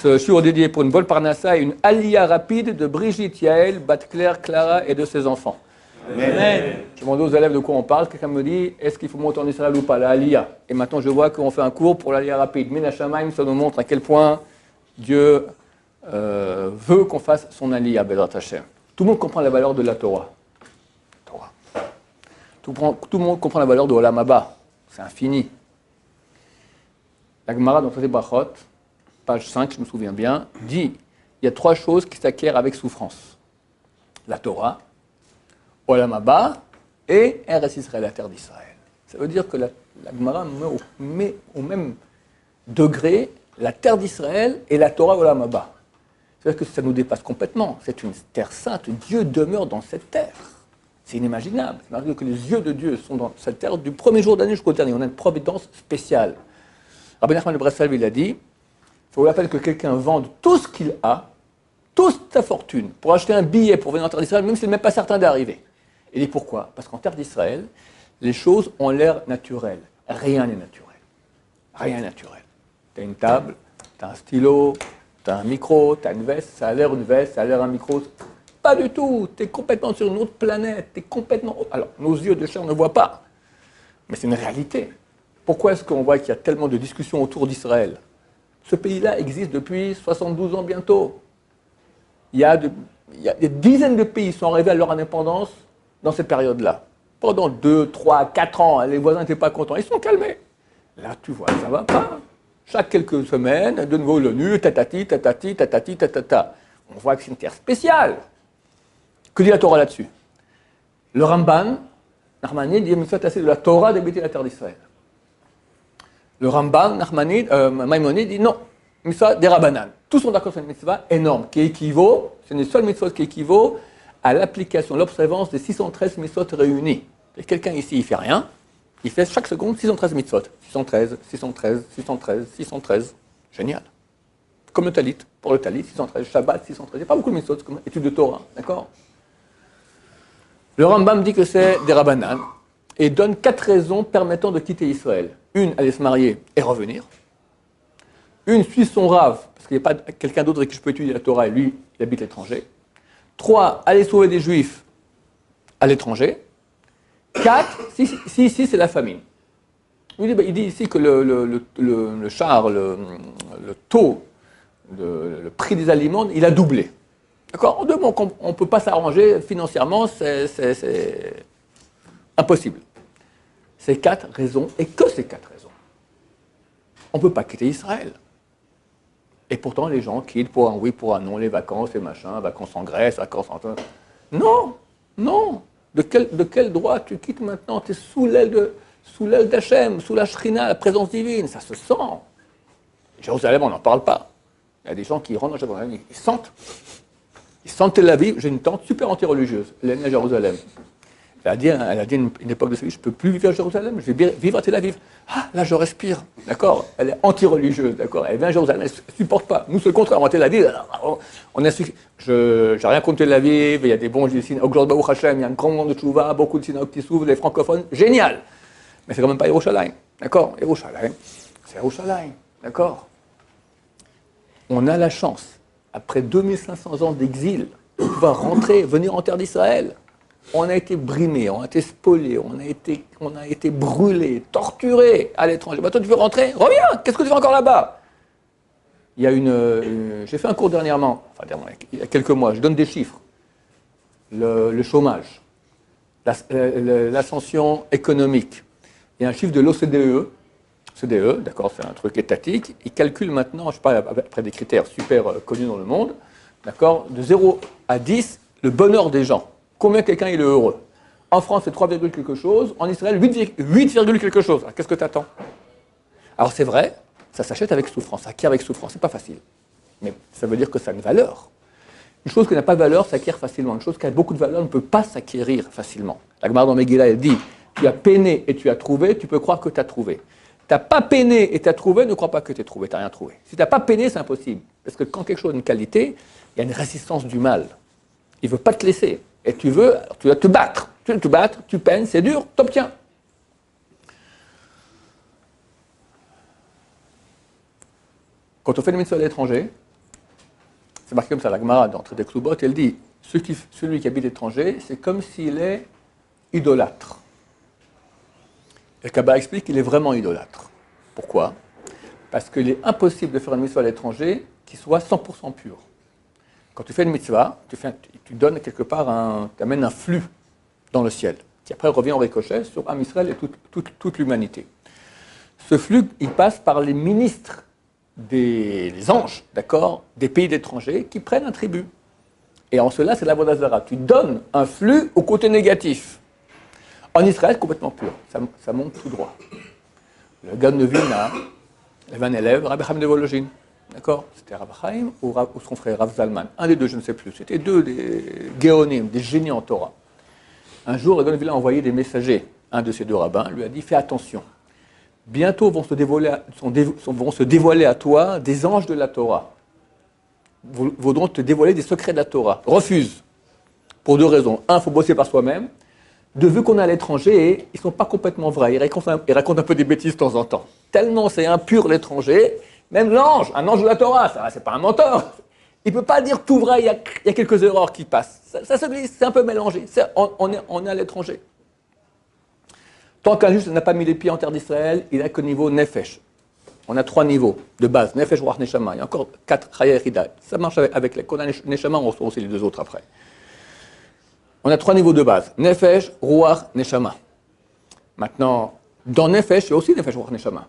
Ce shiur est dédié pour une bonne parnassa et une aliyah rapide de Brigitte, Yael, Bat-Claire, Clara et de ses enfants. Amen. Je demande aux élèves de quoi on parle. Quelqu'un me dit, est-ce qu'il faut monter en Israël ou pas, la aliyah? Et maintenant, je vois qu'on fait un cours pour l'aliyah rapide. Min Hashamaim, ça nous montre à quel point Dieu veut qu'on fasse son aliyah, Bezrat Hashem. Tout le monde comprend la valeur de la Torah. Tout le monde comprend la valeur de Olam Haba. C'est infini. La Gemara dans Traité Brachot, page 5, je me souviens bien, dit il y a 3 choses qui s'acquièrent avec souffrance. La Torah, Olam Haba et Eretz Israël, la terre d'Israël. Ça veut dire que la Gemara met au même degré la terre d'Israël et la Torah Olam Haba. C'est-à-dire que ça nous dépasse complètement. C'est une terre sainte. Dieu demeure dans cette terre. C'est inimaginable. C'est-à-dire que les yeux de Dieu sont dans cette terre du premier jour d'année jusqu'au dernier. On a une providence spéciale. Rabbi Nachman de Breslev, il a dit, il faut rappeler que quelqu'un vende tout ce qu'il a, toute sa fortune, pour acheter un billet pour venir en terre d'Israël, même s'il n'est même pas certain d'arriver. Il dit pourquoi? Parce qu'en terre d'Israël, les choses ont l'air naturelles. Rien n'est naturel. Rien n'est naturel. Tu as une table, tu as un stylo, tu as un micro, tu as une veste, ça a l'air une veste, ça a l'air un micro. Pas du tout. Tu es complètement sur une autre planète. Tu es complètement... Alors, nos yeux de chair ne voient pas. Mais c'est une réalité. Pourquoi est-ce qu'on voit qu'il y a tellement de discussions autour d'Israël? Ce pays-là existe depuis 72 ans bientôt. Il y a des dizaines de pays qui sont arrivés à leur indépendance dans cette période-là. Pendant 2, 3, 4 ans, les voisins n'étaient pas contents. Ils sont calmés. Là, tu vois, ça ne va pas. Chaque quelques semaines, de nouveau l'ONU, tatati, tatati, tatati, tatata. On voit que c'est une terre spéciale. Que dit la Torah là-dessus? Le Ramban, Nachmanides, dit mitzvah assez de la Torah d'habiter la terre d'Israël. Le Ramban, Maïmonide dit non, mitzvah des Rabbanan. Tous sont d'accord sur une mitzvah énorme, qui équivaut, c'est une seule mitzvah qui équivaut à l'application, l'observance des 613 mitzvot réunis. Et quelqu'un ici, il ne fait rien, il fait chaque seconde 613 mitzvot. 613, 613, 613, 613. Génial. Comme le talit, pour le talit, 613, Shabbat, 613. Il n'y a pas beaucoup de mitzvot, comme étude de Torah, d'accord? Le Rambam dit que c'est des Rabbanan et donne 4 raisons permettant de quitter Israël. Une, aller se marier et revenir. Une, suivre son rave, parce qu'il n'y a pas quelqu'un d'autre avec qui je peux étudier la Torah et lui, il habite à l'étranger. 3, aller sauver des Juifs à l'étranger. 4, si c'est la famine. Il dit ici que le char, le taux, le prix des aliments, il a doublé. D'accord? En 2 mots, on ne peut pas s'arranger financièrement, c'est impossible. Ces 4 raisons, et que ces 4 raisons. On ne peut pas quitter Israël. Et pourtant, les gens quittent pour un oui, pour un non, les vacances, les machins, vacances en Grèce, vacances en... Non, non. De quel droit tu quittes maintenant? Tu es sous l'aile d'Hachem, sous la Shrina, la présence divine, ça se sent. Jérusalem, on n'en parle pas. Il y a des gens qui rentrent dans Jérusalem, ils sentent Tel Aviv. J'ai une tante super anti-religieuse, elle est née à Jérusalem. Elle a dit à une époque de sa vie, je ne peux plus vivre à Jérusalem, je vais vivre à Tel Aviv. Ah, là je respire, d'accord? Elle est anti-religieuse, d'accord? Elle vient à Jérusalem, elle ne supporte pas. Nous, c'est le contraire, on va à Tel Aviv, on a su... Je n'ai rien contre Tel Aviv, il y a des bons synagogues, au Baruch Hashem, il y a un grand nombre de tchouva, beaucoup de synagogues qui s'ouvrent, les francophones, génial! Mais c'est quand même pas Yerushalayim, d'accord? Yerushalayim, c'est Yerushalayim, d'accord? On a la chance, après 2500 ans d'exil, de pouvoir rentrer, venir en terre d'Israël. On a été brimés, on a été spoliés, on a été brûlés, torturés à l'étranger. Bah, toi, tu veux rentrer? Reviens! Qu'est-ce que tu fais encore là-bas? Il y a j'ai fait un cours dernièrement, il y a quelques mois, je donne des chiffres. Le chômage, l'ascension économique. Il y a un chiffre de l'OCDE, d'accord, c'est un truc étatique. Il calcule maintenant, je sais pas, après des critères super connus dans le monde, d'accord, de 0 à 10, le bonheur des gens. Combien quelqu'un il est heureux? En France, c'est 3, quelque chose. En Israël, 8, quelque chose. Alors, qu'est-ce que tu attends? Alors, c'est vrai, ça s'achète avec souffrance, ça acquiert avec souffrance. C'est pas facile. Mais ça veut dire que ça a une valeur. Une chose qui n'a pas de valeur s'acquiert facilement. Une chose qui a beaucoup de valeur ne peut pas s'acquérir facilement. La Gemara dans Megillah, elle dit, tu as peiné et tu as trouvé, tu peux croire que tu as trouvé. Tu n'as pas peiné et tu as trouvé, ne crois pas que tu as trouvé, tu n'as rien trouvé. Si tu n'as pas peiné, c'est impossible. Parce que quand quelque chose a une qualité, il y a une résistance du mal. Il ne veut pas te laisser. Et tu dois te battre. Tu veux te battre, tu peines, c'est dur, tu obtiens. Quand on fait une mitzvah à l'étranger, C'est marqué comme ça, la Gemara dans Traité Ksubot, elle dit celui qui habite l'étranger, c'est comme s'il est idolâtre. Et le Kabbalah explique qu'il est vraiment idolâtre. Pourquoi? Parce qu'il est impossible de faire une mitzvah à l'étranger qui soit 100% pure. Quand tu fais une mitzvah, tu donnes quelque part tu amènes un flux dans le ciel, qui après revient en ricochet sur Am Israël et toute l'humanité. Ce flux, il passe par les ministres les anges, d'accord, des pays d'étrangers qui prennent un tribut. Et en cela, c'est l'avodat zara. Tu donnes un flux au côté négatif. En Israël, complètement pur. Ça monte tout droit. Le Gaon de Vilna avait un élève, Rabbi Chaim de Volojine. D'accord? C'était Rabbi Chaim ou son frère Rav Zalman. Un des deux, je ne sais plus. C'était deux des Géonim, des génies en Torah. Un jour, le Gaon de Vilna a envoyé des messagers. Un de ces deux rabbins lui a dit, fais attention. Bientôt vont se dévoiler à toi des anges de la Torah. Voudront te dévoiler des secrets de la Torah. Refuse. Pour deux raisons. Un, il faut bosser par soi-même. Deux, vu qu'on est à l'étranger, ils ne sont pas complètement vrais. Ils racontent un peu des bêtises de temps en temps. Tellement c'est impur l'étranger, même l'ange, un ange de la Torah, ça c'est pas un menteur. Il ne peut pas dire tout vrai, il y a quelques erreurs qui passent. Ça se glisse, c'est un peu mélangé. On est à l'étranger. Tant qu'un juif n'a pas mis les pieds en terre d'Israël, il n'a qu'au niveau Nefesh. On a 3 niveaux de base, Nefesh, Ruach, Neshama. Il y a encore 4 Chaya et Hida. Ça marche avec les. Quand on a Neshama, on reçoit aussi les 2 autres après. On a 3 niveaux de base, Nefesh, Ruach, Neshama. Maintenant, dans Nefesh, il y a aussi Nefesh, Ruach, Neshama.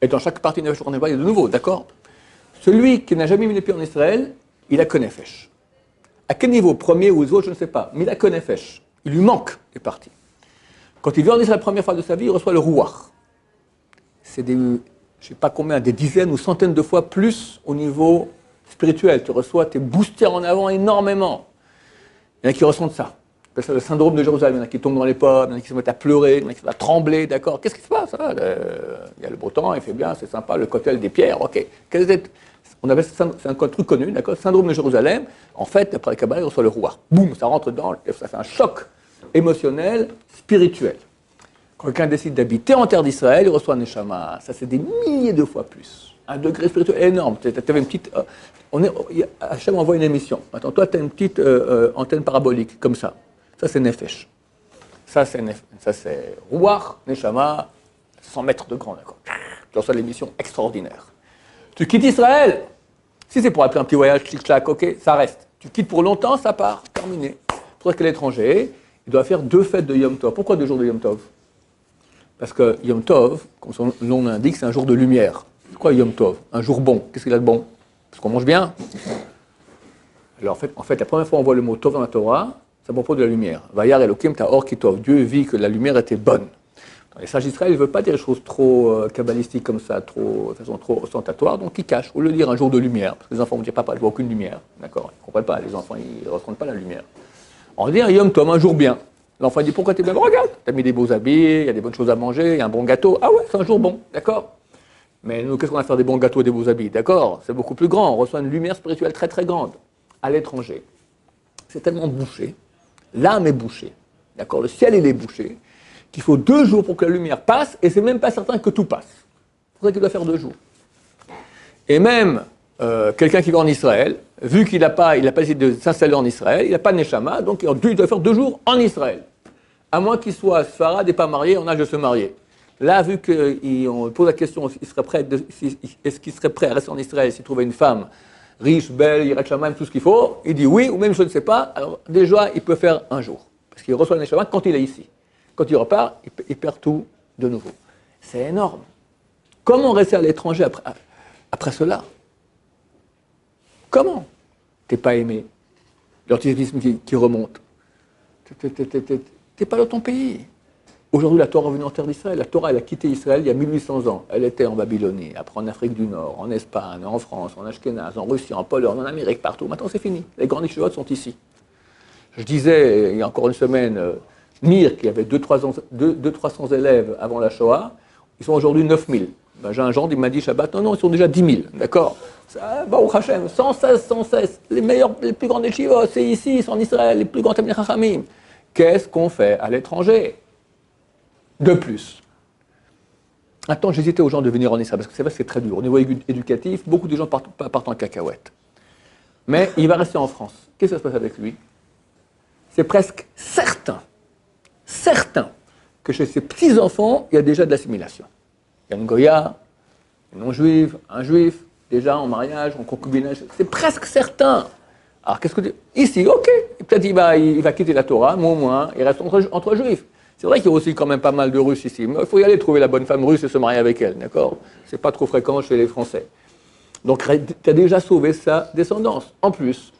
Et dans chaque partie de Nefesh, Ruach, Neshama, il y a de nouveau, d'accord? Celui qui n'a jamais mis les pieds en Israël, il a que Nefesh. À quel niveau? Premier ou autre, je ne sais pas. Mais il a que Nefesh. Il lui manque les parties. Quand il vient en Israël la première fois de sa vie, il reçoit le Ruach. C'est je ne sais pas combien, des dizaines ou centaines de fois plus au niveau spirituel. Tu reçois, tu es boosté en avant énormément. Il y en a qui ressentent ça. C'est le syndrome de Jérusalem. Il y en a qui tombent dans les pommes, il y en a qui se mettent à pleurer, il y en a qui se mettent à trembler, d'accord? Qu'est-ce qui se passe? Il y a le beau temps, il fait bien, c'est sympa, le cocktail des pierres, ok. C'est un truc connu, d'accord? Syndrome de Jérusalem. En fait, après le Kabbalah, il reçoit le Ruach. Boum, ça rentre dedans, ça fait un choc émotionnel, spirituel. Quand quelqu'un décide d'habiter en terre d'Israël, il reçoit un Neshama. Ça, c'est des milliers de fois plus. Un degré spirituel énorme. Tu avais une petite... Hachem envoie une émission. Attends, toi, tu as une petite antenne parabolique, comme ça. Ça, c'est Nefesh. Ça, c'est Ruach, Neshama, 100 mètres de grand, d'accord. Tu reçois l'émission extraordinaire. Tu quittes Israël. Si c'est pour appeler un petit voyage, clic-clac, ok, ça reste. Tu quittes pour longtemps, ça part, terminé. Pour que l'étranger, il doit faire 2 fêtes de Yom Tov. Pourquoi 2 jours de Yom Tov? Parce que Yom Tov, comme son nom l'indique, c'est un jour de lumière. C'est quoi Yom Tov? Un jour bon. Qu'est-ce qu'il a de bon? Parce qu'on mange bien. Alors en fait, la première fois on voit le mot Tov dans la Torah, c'est à propos de la lumière. Vayar Elokim ta'or ki tov. Dieu vit que la lumière était bonne. Dans les sages d'Israël, il ne veut pas dire des choses trop kabbalistiques comme ça, de façon trop ostentatoire, donc il cache. Au lieu de dire un jour de lumière, parce que les enfants vont dire papa, je vois aucune lumière. D'accord? Ils ne comprennent pas, les enfants, ils ne ressentent pas la lumière. On va dire Yom Tov, un jour bien. L'enfant dit pourquoi tu es bien? Regarde, tu as mis des beaux habits, il y a des bonnes choses à manger, il y a un bon gâteau. Ah ouais, c'est un jour bon, d'accord? Mais nous, qu'est-ce qu'on va faire des bons gâteaux et des beaux habits? D'accord? C'est beaucoup plus grand, on reçoit une lumière spirituelle très très grande. À l'étranger, c'est tellement bouché, l'âme est bouchée, d'accord? Le ciel il est bouché, qu'il faut 2 jours pour que la lumière passe, et c'est même pas certain que tout passe. C'est pour ça qu'il doit faire 2 jours. Et même quelqu'un qui va en Israël, vu qu'il n'a pas essayé de s'installer en Israël, il n'a pas de Neshama, donc il doit faire 2 jours en Israël. À moins qu'il soit Sfarad et pas marié, en âge de se marier. Là, vu qu'on pose la question, est-ce qu'il serait prêt à rester en Israël s'il trouvait une femme riche, belle, Yirat Shamayim, tout ce qu'il faut? Il dit oui, ou même je ne sais pas. Alors déjà, il peut faire 1 jour. Parce qu'il reçoit le Neshama quand il est ici. Quand il repart, il perd tout de nouveau. C'est énorme. Comment rester à l'étranger après cela? Comment? T'es pas aimé. L'antisémitisme qui remonte. T'es pas dans ton pays. Aujourd'hui, la Torah est revenue en terre d'Israël. La Torah, elle a quitté Israël il y a 1800 ans. Elle était en Babylonie, après en Afrique du Nord, en Espagne, en France, en Ashkenaz, en Russie, en Pologne, en Amérique, partout. Maintenant, c'est fini. Les grandes yeshivot sont ici. Je disais, il y a encore une semaine, Mir, qui avait 200-300 élèves avant la Shoah, ils sont aujourd'hui 9000. Ben, j'ai un gendre, il m'a dit Shabbat, non, ils sont déjà 10 000, d'accord? Baruch Hashem, 116. Les plus grandes yeshivot, c'est ici, c'est en Israël, les plus grands Talmidei Chachamim. Qu'est-ce qu'on fait à l'étranger? De plus. Un temps, j'hésitais aux gens de venir en Israël, parce que c'est vrai que c'est très dur. Au niveau éducatif, beaucoup de gens partent en cacahuète. Mais il va rester en France. Qu'est-ce qui se passe avec lui? C'est presque certain que chez ses petits-enfants, il y a déjà de l'assimilation. Il y a une Goya, une non-juive, un juif, déjà en mariage, en concubinage. C'est presque certain. Alors, qu'est-ce que tu... Ici, ok. Peut-être il va quitter la Torah, mais au moins, il reste entre juifs. C'est vrai qu'il y a aussi quand même pas mal de Russes ici, mais il faut y aller trouver la bonne femme russe et se marier avec elle, d'accord? C'est pas trop fréquent chez les Français. Donc, tu as déjà sauvé sa descendance. En plus,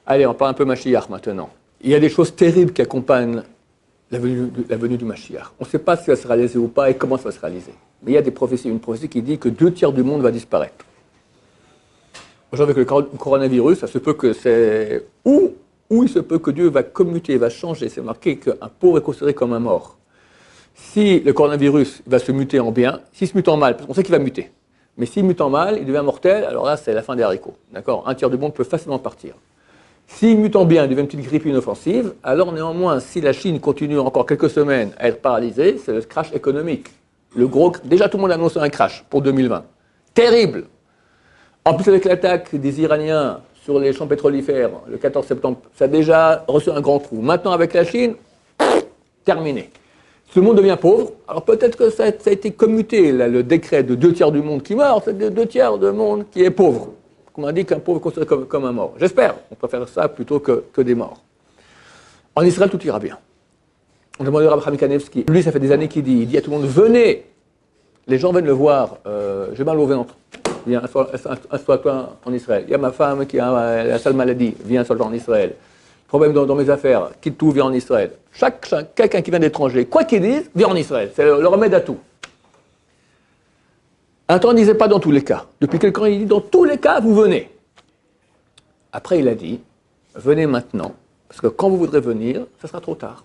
allez, on parle un peu Mashiach maintenant. Il y a des choses terribles qui accompagnent la venue du Mashiach. On ne sait pas si ça va se réaliser ou pas et comment ça va se réaliser. Mais il y a des prophéties, une prophétie qui dit que 2/3 du monde va disparaître. Aujourd'hui, avec le coronavirus, ça se peut que c'est... Ou il se peut que Dieu va commuter, va changer. C'est marqué qu'un pauvre est considéré comme un mort. Si le coronavirus va se muter en bien, s'il se mute en mal, parce qu'on sait qu'il va muter, mais s'il mute en mal, il devient mortel, alors là, c'est la fin des haricots. D'accord? 1/3 du monde peut facilement partir. S'il mute en bien, il devient une petite grippe inoffensive, alors néanmoins, si la Chine continue encore quelques semaines à être paralysée, c'est le crash économique. Déjà, tout le monde a annoncé un crash pour 2020. Terrible! En plus, avec l'attaque des Iraniens sur les champs pétrolifères le 14 septembre, ça a déjà reçu un grand coup. Maintenant, avec la Chine, terminé. Tout le monde devient pauvre. Alors peut-être que ça a été commuté, là, le décret de 2/3 du monde qui meurt, c'est 2/3 du monde qui est pauvre. On a dit qu'un pauvre est considéré comme un mort. J'espère. On préfère ça plutôt que des morts. En Israël, tout ira bien. On demande à Rabbi Kanevski. Lui, ça fait des années qu'il dit à tout le monde, venez. Les gens viennent le voir. J'ai mal au ventre. Viens, assois-toi en Israël. Il y a ma femme qui a la sale maladie. Viens, assois-toi en Israël. Problème dans mes affaires. Quitte tout, viens en Israël. Quelqu'un qui vient d'étranger, quoi qu'il dise, viens en Israël. C'est le remède à tout. Un temps, il ne disait pas dans tous les cas. Depuis quelque temps, il dit dans tous les cas, vous venez. Après, il a dit, venez maintenant, parce que quand vous voudrez venir, ça sera trop tard.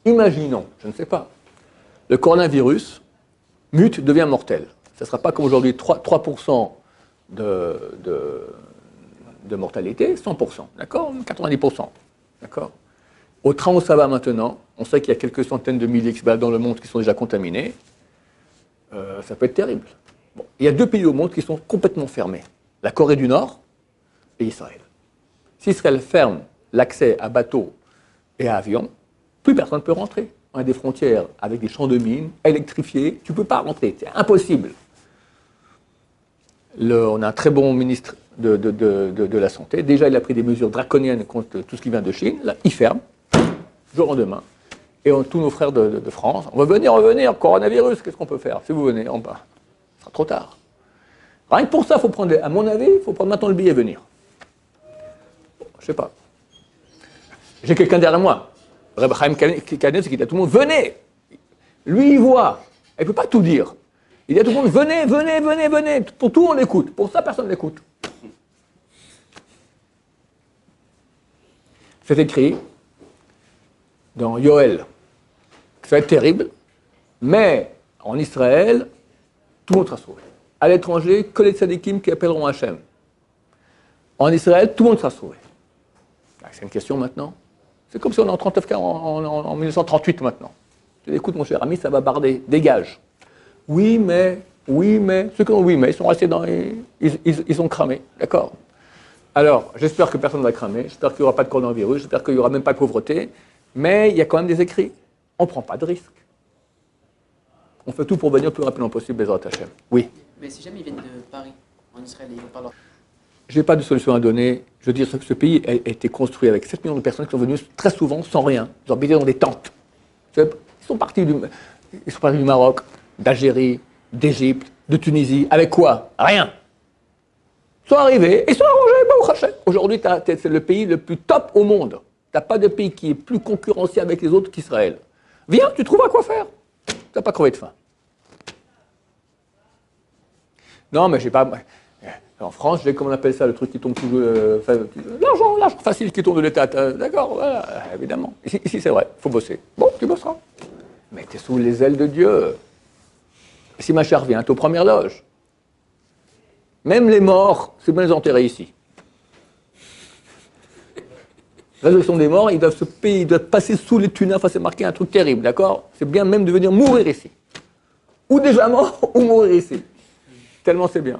Imaginons, je ne sais pas, le coronavirus mute, devient mortel. Ça ne sera pas comme aujourd'hui 3% de mortalité, 100%, d'accord? 90%, d'accord? Au train où ça va maintenant, on sait qu'il y a quelques centaines de milliers qui se baladent dans le monde qui sont déjà contaminés. Ça peut être terrible. Bon, il y a 2 pays au monde qui sont complètement fermés. La Corée du Nord et Israël. Si Israël ferme l'accès à bateaux et à avions, plus personne ne peut rentrer. On a des frontières avec des champs de mines électrifiés. Tu ne peux pas rentrer, c'est impossible. On a un très bon ministre de la Santé. Déjà, il a pris des mesures draconiennes contre tout ce qui vient de Chine. Là, il ferme, jour au lendemain. Et tous nos frères de France, on va venir, coronavirus, qu'est-ce qu'on peut faire? Si vous venez en bas, ce sera trop tard. Rien que pour ça, à mon avis, il faut prendre maintenant le billet et venir. Bon, je ne sais pas. J'ai quelqu'un derrière moi. Reb Chaim Kanevski qui dit à tout le monde, venez. Lui, il voit. Il ne peut pas tout dire. Il dit à tout le monde, venez. Pour tout, on l'écoute. Pour ça, personne ne l'écoute. C'est écrit dans Yoël. Ça va être terrible, mais en Israël, tout le monde sera sauvé. À l'étranger, que les tzadikim qui appelleront Hachem. En Israël, tout le monde sera sauvé. C'est une question maintenant. C'est comme si on est en 39 en 1938 maintenant. Tu dis, écoute mon cher ami, ça va barder, dégage. Oui, mais, ceux qui ont oui, mais, ils sont restés ils ont cramé, d'accord? Alors, j'espère que personne ne va cramer, j'espère qu'il n'y aura pas de coronavirus, j'espère qu'il n'y aura même pas de pauvreté, mais il y a quand même des écrits. On ne prend pas de risque. On fait tout pour venir le plus rapidement possible, Bezrat Hashem. Oui. Mais si jamais ils viennent de Paris, en Israël, ils vont pas leur... Je n'ai pas de solution à donner. Je veux dire, ce pays a été construit avec 7 millions de personnes qui sont venues très souvent sans rien. Ils ont habité dans des tentes. Ils sont partis du Maroc, d'Algérie, d'Égypte, de Tunisie. Avec quoi? Rien. Ils sont arrivés et ils sont arrangés. Baruch Hashem. Aujourd'hui, c'est le pays le plus top au monde. Tu n'as pas de pays qui est plus concurrencié avec les autres qu'Israël. Viens, tu trouveras quoi faire. Tu n'as pas crevé de faim. Non, mais j'ai pas... En France, j'ai, comment on appelle ça, le truc qui tombe toujours... l'argent facile qui tombe de l'État. D'accord, voilà, évidemment. Ici, c'est vrai, il faut bosser. Bon, tu bosseras. Mais tu es sous les ailes de Dieu. Si ma chère vient, tu es aux premières loges. Même les morts, c'est bien les enterrer ici. La résurrection des morts, ils doivent passer sous les tunnels, enfin c'est marqué un truc terrible, d'accord? C'est bien même de venir mourir ici. Ou déjà mort, ou mourir ici. Tellement c'est bien.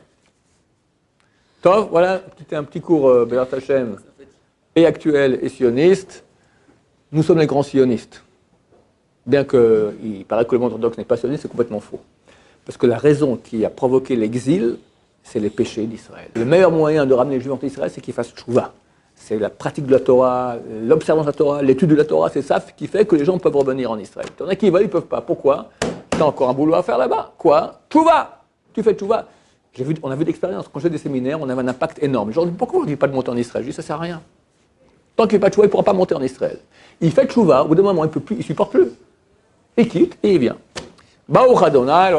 Tov, voilà, c'était un petit cours Béat Hashem, et actuel et sioniste. Nous sommes les grands sionistes. Bien qu'il paraît que le monde orthodoxe n'est pas sioniste, c'est complètement faux. Parce que la raison qui a provoqué l'exil, c'est les péchés d'Israël. Le meilleur moyen de ramener les Juifs en Israël, c'est qu'ils fassent tchouva. C'est la pratique de la Torah, l'observance de la Torah, l'étude de la Torah, c'est ça qui fait que les gens peuvent revenir en Israël. Il y en a qui veulent, ils ne peuvent pas. Pourquoi? Tu as encore un boulot à faire là-bas. Quoi? Tchouva! Tu fais tchouva. On a vu d'expérience. Quand j'ai des séminaires, on avait un impact énorme. Genre, pourquoi on ne dit pas de monter en Israël? Je dis, ça ne sert à rien. Tant qu'il ne fait pas de tchouva, il ne pourra pas monter en Israël. Il fait tchouva, au bout d'un moment, il ne peut plus, il ne supporte plus. Il quitte et il vient. Baruch Adonai,